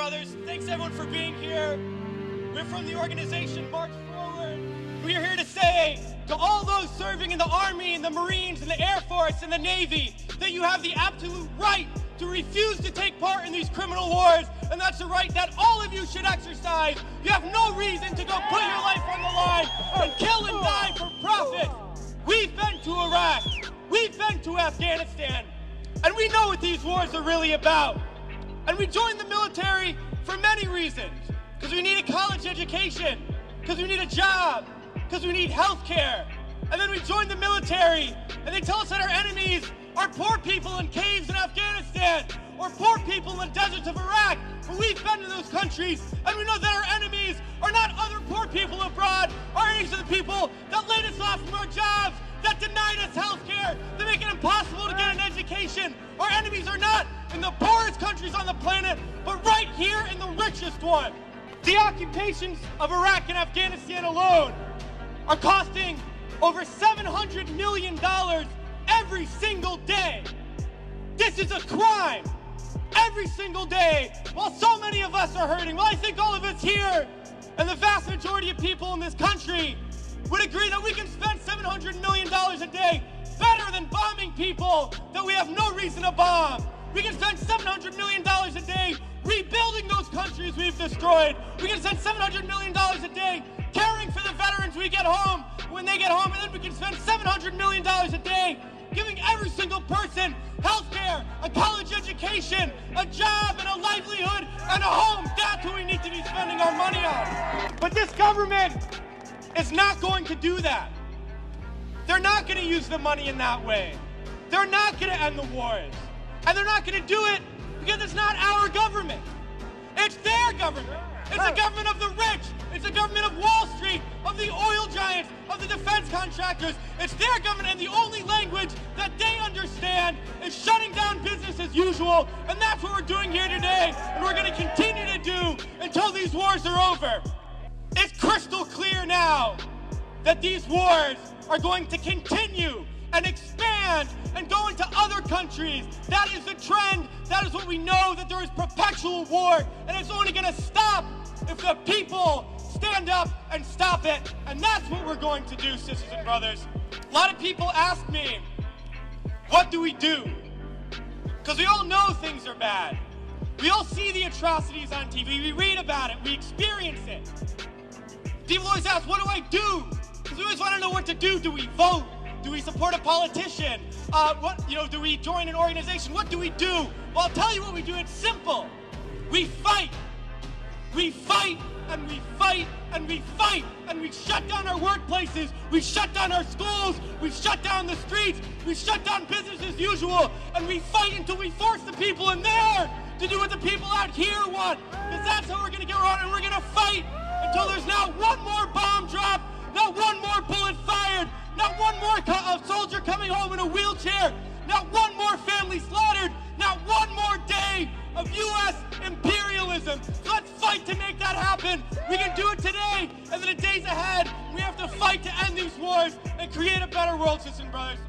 brothers. Thanks everyone for being here. We're from the organization March Forward. We are here to say to all those serving in the Army and the Marines and the Air Force and the Navy that you have the absolute right to refuse to take part in these criminal wars, and that's a right that all of you should exercise. You have no reason to go put your life on the line and kill and die for profit. We've been to Iraq, we've been to Afghanistan, and we know what these wars are really about. And we joined the military for many reasons. Because we need a college education, because we need a job, because we need health care. And then we joined the military, and they tell us that our enemies are poor people in caves in Afghanistan, or poor people in the deserts of Iraq. But we've been to those countries, and we know that our enemies are not other poor people abroad. Our enemies are the people that laid us off from our jobs, that denied us health care, that make it impossible to get an education. Our enemies are not in the poorest countries on the planet, but right here in the richest one. The occupations of Iraq and Afghanistan alone are costing over $700 million every single day. This is a crime every single day, while so many of us are hurting. Well, I think all of us here and the vast majority of people in this country would agree that we can spend $700 million a day better than bombing people that we have no reason to bomb. We can spend $700 million a day rebuilding those countries we've destroyed. We can spend $700 million a day caring for the veterans we get home when they get home. And then we can spend $700 million a day giving every single person health care, a college education, a job, and a livelihood, and a home. That's what we need to be spending our money on. But this government is not going to do that. They're not going to use the money in that way. They're not going to end the wars. And they're not going to do it because it's not our government. It's their government. It's the government of the rich. It's the government of Wall Street, of the oil giants, of the defense contractors. It's their government, and the only language that they understand is shutting down business as usual. And that's what we're doing here today, and we're going to continue to do until these wars are over. It's crystal clear now that these wars are going to continue and expand and go into other countries. That is the trend. That is what we know, that there is perpetual war, and it's only going to stop if the people stand up and stop it. And that's what we're going to do, sisters and brothers. A lot of people ask me, what do we do? Because we all know things are bad. We all see the atrocities on TV. We read about it. We experience it. People always ask, what do I do? Because we always want to know what to do. Do we vote? Do we support a politician? Do we join an organization? What do we do? Well, I'll tell you what we do. It's simple. We fight. We fight, and we fight, and we fight, and we shut down our workplaces. We shut down our schools. We shut down the streets. We shut down business as usual, and we fight until we force the people in there to do what the people out here want. Because that's how we're going to get around, and we're going to fight until there's not one more bomb drop, not one more bullet fired, not one more soldier coming home in a wheelchair, not one more family slaughtered, not one more day of U.S. imperialism. So let's fight to make that happen. We can do it today, and in the days ahead, we have to fight to end these wars and create a better world, sisters and brothers.